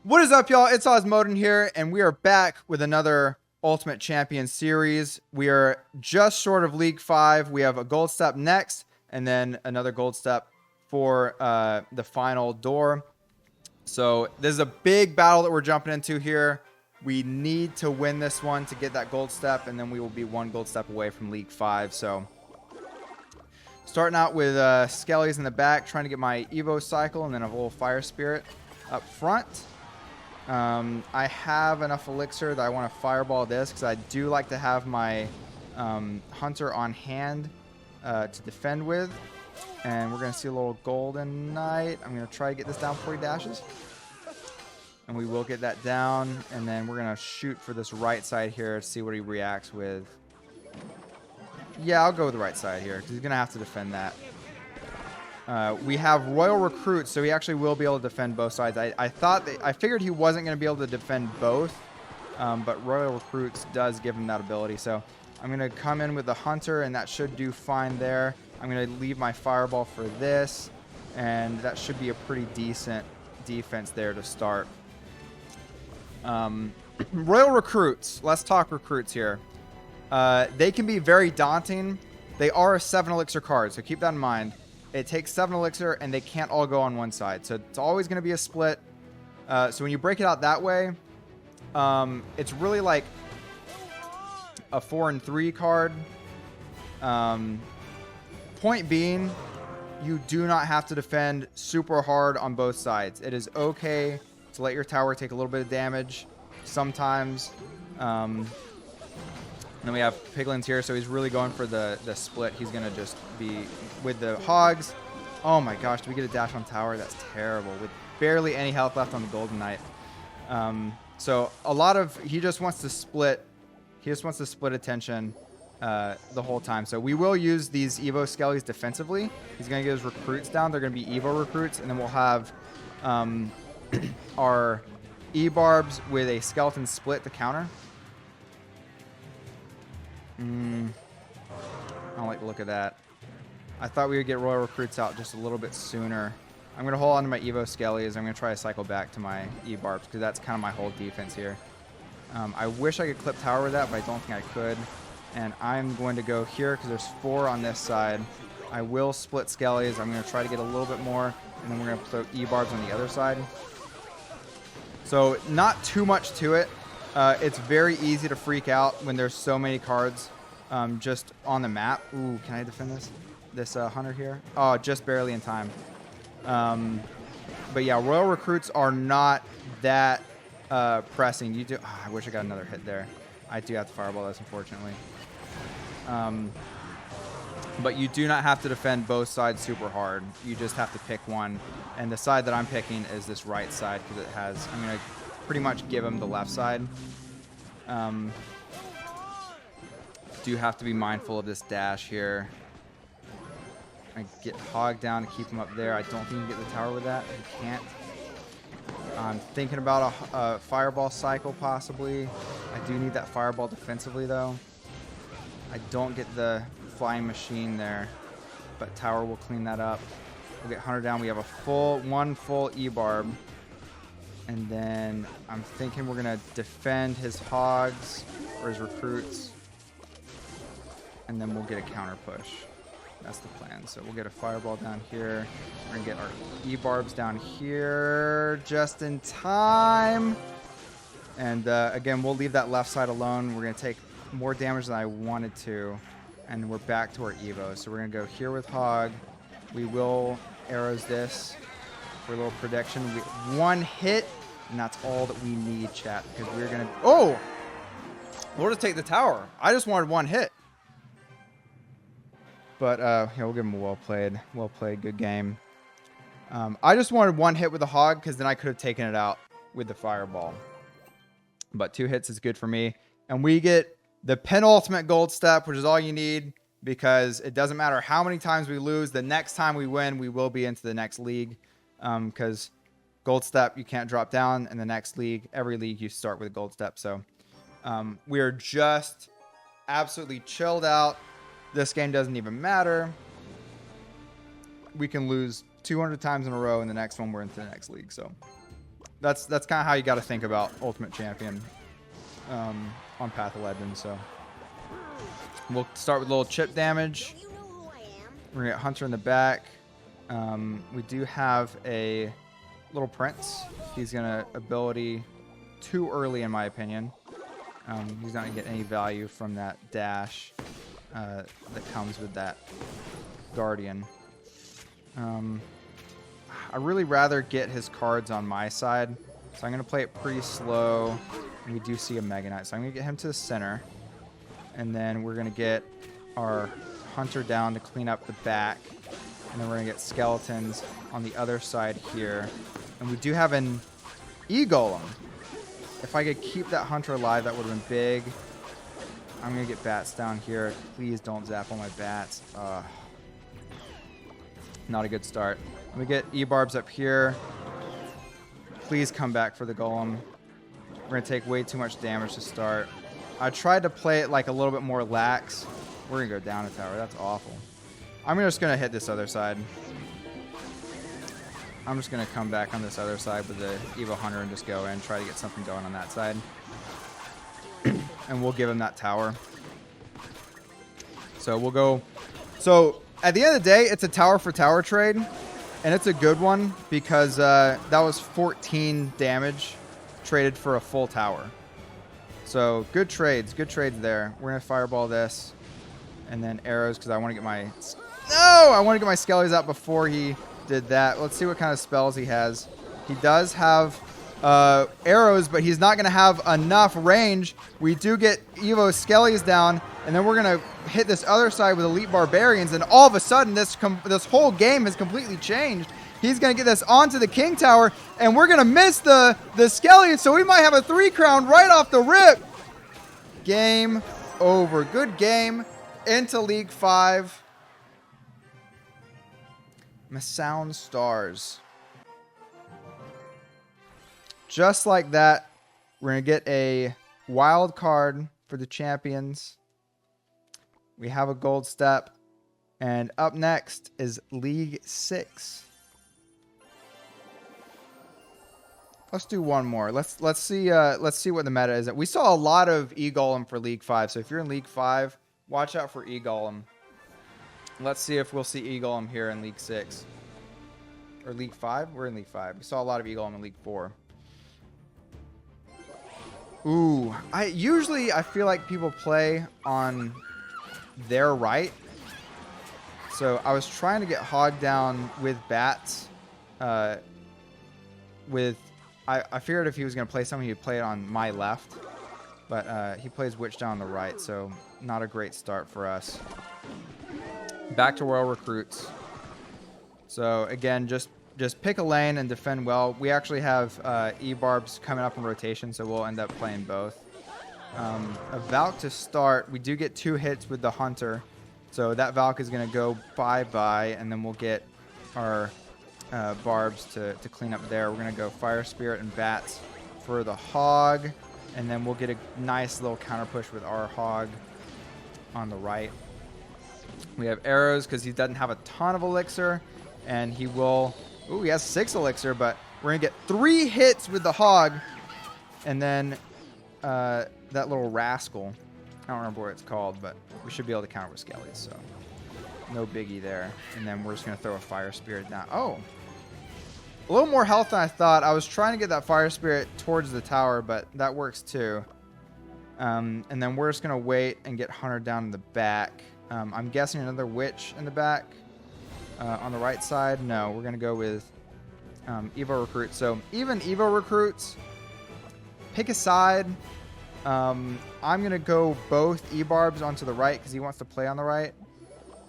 What is up, y'all? It's Ozmoden here, and we are back with another Ultimate Champion series. We are just short of League 5. We have a gold step next, and then another gold step for the final door. So this is a big battle that we're jumping into here. We need to win this one to get that gold step, and then we will be one gold step away from League 5. So starting out with Skellies in the back, trying to get my Evo cycle, and then a little Fire Spirit up front. I have enough elixir that I want to fireball this because I do like to have my hunter on hand to defend with. And we're going to see a little golden knight. I'm going to try to get this down before he dashes. And we will get that down. And then we're going to shoot for this right side here to see what he reacts with. Yeah, I'll go with the right side here because he's going to have to defend that. We have Royal Recruits, so he actually will be able to defend both sides. I figured he wasn't going to be able to defend both, but Royal Recruits does give him that ability. So I'm going to come in with the Hunter, and that should do fine there. I'm going to leave my Fireball for this, and that should be a pretty decent defense there to start. Royal Recruits. Let's talk recruits here. They can be very daunting. They are a 7 elixir card, so keep that in mind. It takes 7 elixir, and they can't all go on one side. So it's always going to be a split. So when you break it out that way, it's really like a 4 and 3 card. Point being, you do not have to defend super hard on both sides. It is okay to let your tower take a little bit of damage sometimes. And then we have Piglins here, so he's really going for the split. He's going to just be with the Hogs. Oh my gosh, do we get a dash on tower? That's terrible. With barely any health left on the Golden Knight. So a lot of, he just wants to split. He just wants to split attention the whole time. So we will use these Evo Skellies defensively. He's going to get his recruits down. They're going to be Evo recruits. And then we'll have our E-Barbs with a Skeleton split to counter. I don't like the look of that. I thought we would get Royal Recruits out just a little bit sooner. I'm going to hold on to my Evo Skellies. I'm going to try to cycle back to my E-Barbs because that's kind of my whole defense here. I wish I could clip tower with that, but I don't think I could. And I'm going to go here because there's 4 on this side. I will split Skellies. I'm going to try to get a little bit more, and then we're going to throw E-Barbs on the other side. So not too much to it. It's very easy to freak out when there's so many cards just on the map. Ooh, can I defend this Hunter here? Oh, just barely in time. But yeah, Royal Recruits are not that pressing. You do. Oh, I wish I got another hit there. I do have to fireball this, unfortunately. But you do not have to defend both sides super hard. You just have to pick one. And the side that I'm picking is this right side because it has, I'm going to pretty much give him the left side. Do have to be mindful of this dash here. I get Hog down to keep him up there. I don't think you can get the tower with that. You can't. I'm thinking about a Fireball cycle possibly. I do need that Fireball defensively though. I don't get the Flying Machine there, but tower will clean that up. We'll get Hunter down. We have one full E-Barb. And then I'm thinking we're going to defend his Hogs or his Recruits. And then we'll get a counter push. That's the plan. So we'll get a Fireball down here. We're going to get our E-Barbs down here just in time. And again, we'll leave that left side alone. We're going to take more damage than I wanted to. And we're back to our Evo. So we're going to go here with Hog. We will arrows this for a little prediction. One hit, and that's all that we need, chat. Because we're going to... Oh! We'll just take the tower. I just wanted one hit. But, yeah, we'll give him a well played. Well played. Good game. I just wanted one hit with the Hog because then I could have taken it out with the Fireball. But 2 hits is good for me. And we get the penultimate gold step, which is all you need. Because it doesn't matter how many times we lose. The next time we win, we will be into the next league. Because gold step, you can't drop down. In the next league, every league, you start with a gold step. So we are just absolutely chilled out. This game doesn't even matter. We can lose 200 times in a row, and the next one we're into the next league. So that's kind of how you got to think about Ultimate Champion on Path of Legend. So we'll start with a little chip damage. We're gonna get Hunter in the back. We do have a little Prince. He's gonna ability too early in my opinion. He's not gonna get any value from that dash that comes with that Guardian. I really rather get his cards on my side, so I'm gonna play it pretty slow. And we do see a Mega Knight, so I'm gonna get him to the center, and then we're gonna get our Hunter down to clean up the back, and then we're gonna get skeletons on the other side here. And we do have an E-Golem. If I could keep that Hunter alive, that would have been big. I'm gonna get bats down here. Please don't zap all my bats. Not a good start. Let me get E-Barbs up here. Please come back for the Golem. We're gonna take way too much damage to start. I tried to play it like a little bit more lax. We're gonna go down a tower. That's awful. I'm just gonna hit this other side. I'm just gonna come back on this other side with the Evo Hunter and just go in, try to get something going on that side. And we'll give him that tower. So we'll go. So at the end of the day, it's a tower for tower trade. And it's a good one because that was 14 damage traded for a full tower. So good trades there. We're gonna fireball this, and then arrows because I want to get my I want to get my skellies out before he did that. Let's see what kind of spells he has. He does have arrows, but he's not gonna have enough range. We do get Evo skellies down, and then we're gonna hit this other side with Elite Barbarians, and all of a sudden this whole game has completely changed. He's gonna get this onto the King Tower, and we're gonna miss the Skellies, so we might have a 3-crown right off the rip. Game over. Good game. Into League 5. Masound Stars. Just like that, we're gonna get a wild card for the champions. We have a gold step, and up next is League 6. Let's do one more. Let's see what the meta is. We saw a lot of E-Golem for League 5, so if you're in League 5, watch out for E-Golem. Let's see if we'll see E-Golem here in League 6. Or League 5? We're in League 5. We saw a lot of E-Golem in League 4. Ooh, I feel like people play on their right. So I was trying to get Hog down with bats. I figured if he was going to play something, he'd play it on my left. But he plays Witch down on the right, so not a great start for us. Back to Royal Recruits. So again, just pick a lane and defend well. We actually have E-Barbs coming up in rotation, so we'll end up playing both. About to start, we do get 2 hits with the Hunter. So that Valk is going to go bye-bye, and then we'll get our Barbs to clean up there. We're going to go Fire Spirit and Bats for the Hog, and then we'll get a nice little counter push with our Hog on the right. We have arrows because he doesn't have a ton of elixir, and he will... Ooh, he has 6 elixir, but we're going to get 3 hits with the Hog, and then that little rascal. I don't remember what it's called, but we should be able to counter with Skellies, so no biggie there. And then we're just going to throw a Fire Spirit down. Oh, a little more health than I thought. I was trying to get that Fire Spirit towards the tower, but that works too. And then we're just going to wait and get Hunter down in the back. I'm guessing another Witch in the back. On the right side, no, we're going to go with Evo Recruits. So even Evo Recruits, pick a side. I'm going to go both E-Barbs onto the right because he wants to play on the right.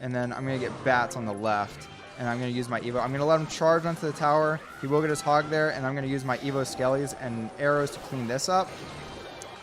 And then I'm going to get Bats on the left. And I'm going to use my Evo. I'm going to let him charge onto the tower. He will get his Hog there. And I'm going to use my Evo Skellies and arrows to clean this up.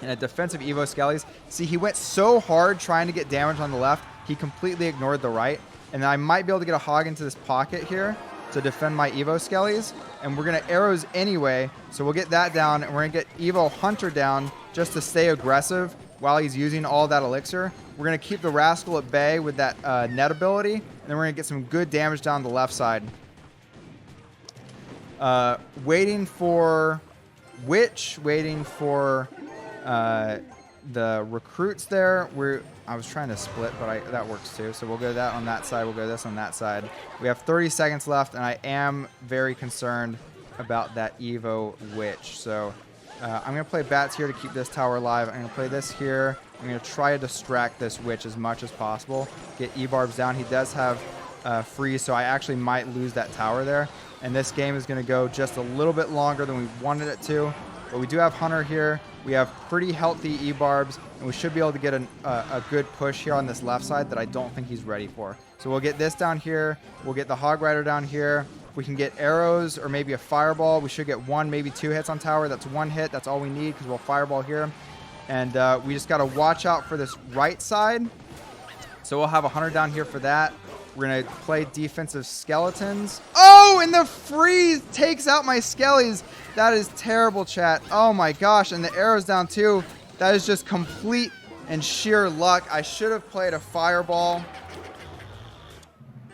And a defensive Evo Skellies. See, he went so hard trying to get damage on the left, he completely ignored the right. And I might be able to get a Hog into this pocket here to defend my Evo Skellies. And we're going to arrows anyway. So we'll get that down. And we're going to get Evo Hunter down just to stay aggressive while he's using all that elixir. We're going to keep the Rascal at bay with that net ability. And then we're going to get some good damage down the left side. Waiting for Witch waiting for the recruits there. I was trying to split, but that works too. So we'll go that on that side. We'll go this on that side. We have 30 seconds left, and I am very concerned about that Evo Witch. So I'm going to play bats here to keep this tower alive. I'm going to play this here. I'm going to try to distract this Witch as much as possible. Get E-Barbs down. He does have freeze, so I actually might lose that tower there. And this game is going to go just a little bit longer than we wanted it to. But we do have Hunter here. We have pretty healthy E-Barbs, and we should be able to get a good push here on this left side that I don't think he's ready for. So we'll get this down here. We'll get the Hog Rider down here. If we can get arrows or maybe a fireball, we should get 1, maybe 2 hits on tower. That's 1 hit. That's all we need because we'll fireball here. And we just got to watch out for this right side. So we'll have a Hunter down here for that. We're going to play defensive skeletons. Oh, and the freeze takes out my skellies. That is terrible, chat. Oh my gosh, and the arrow's down too. That is just complete and sheer luck. I should have played a fireball.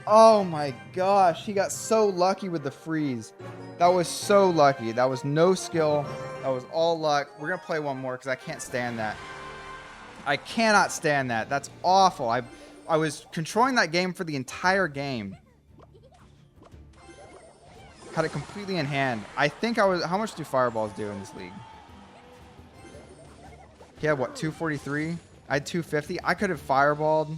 Oh my gosh, he got so lucky with the freeze. That was so lucky. That was no skill. That was all luck. We're going to play one more because I can't stand that. I cannot stand that. That's awful. I was controlling that game for the entire game. Had it completely in hand. I think I was... How much do fireballs do in this league? He had, what, 243? I had 250. I could have fireballed.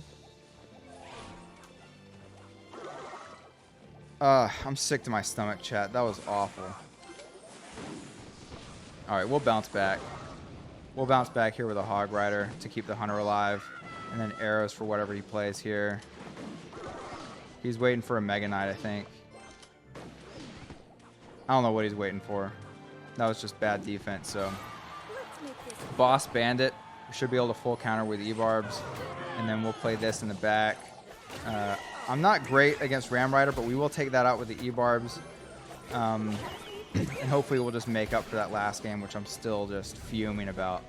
I'm sick to my stomach, chat. That was awful. Alright, we'll bounce back. We'll bounce back here with a Hog Rider to keep the Hunter alive. And then arrows for whatever he plays here. He's waiting for a Mega Knight, I think. I don't know what he's waiting for. That was just bad defense, so. Boss Bandit. We should be able to full counter with E-Barbs. And then we'll play this in the back. I'm not great against Ram Rider, but we will take that out with the E-Barbs. And hopefully we'll just make up for that last game, which I'm still just fuming about.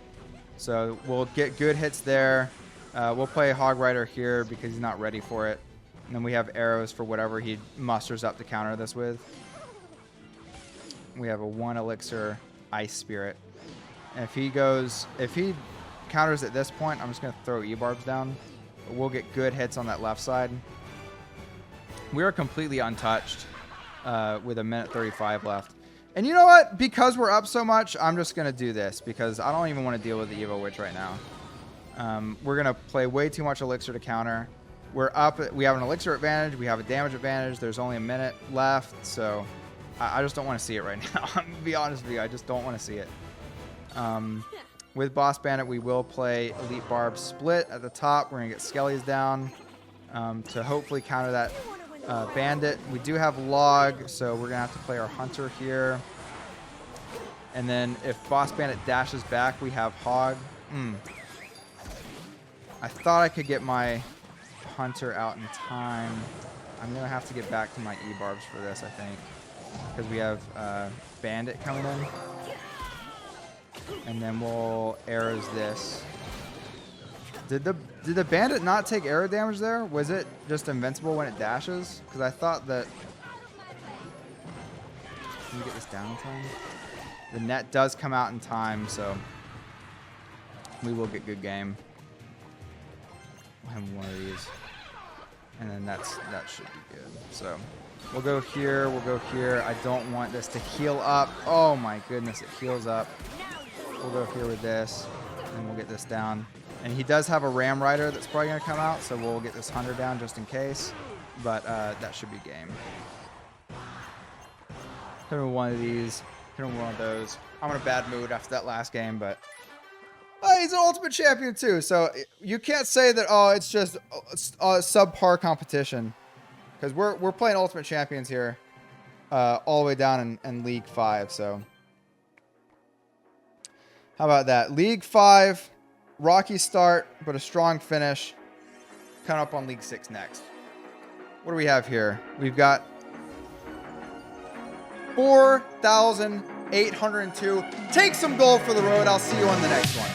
So we'll get good hits there. We'll play Hog Rider here because he's not ready for it. And then we have arrows for whatever he musters up to counter this with. We have a 1 elixir Ice Spirit. And if he counters at this point, I'm just going to throw E-Barbs down. But we'll get good hits on that left side. We are completely untouched with 1:35 left. And you know what? Because we're up so much, I'm just going to do this because I don't even want to deal with the Evo Witch right now. We're going to play way too much elixir to counter. We're up. We have an elixir advantage. We have a damage advantage. There's only a minute left. So I just don't want to see it right now. I'm going to be honest with you. I just don't want to see it. With Boss Bandit, we will play Elite Barb Split at the top. We're going to get Skellies down to hopefully counter that Bandit. We do have Log, so we're going to have to play our Hunter here. And then if Boss Bandit dashes back, we have Hog. I thought I could get my Hunter out in time. I'm going to have to get back to my E-Barbs for this, I think. Because we have Bandit coming in. And then we'll arrows this. Did the Bandit not take arrow damage there? Was it just invincible when it dashes? Because I thought that... Can you get this down in time? The net does come out in time, so we will get good game. We'll have one of these. And then that should be good. So we'll go here. We'll go here. I don't want this to heal up. Oh my goodness, it heals up. We'll go here with this. And we'll get this down. And he does have a Ram Rider that's probably going to come out. So we'll get this Hunter down just in case. But that should be game. Hit him with one of these. Hit him with one of those. I'm in a bad mood after that last game, but he's an Ultimate Champion too. So you can't say that, oh, it's just a subpar competition. Because we're playing Ultimate Champions here all the way down in League 5. So how about that? League 5, rocky start, but a strong finish. Coming up on League 6 next. What do we have here? We've got 4,802. Take some gold for the road. I'll see you on the next one.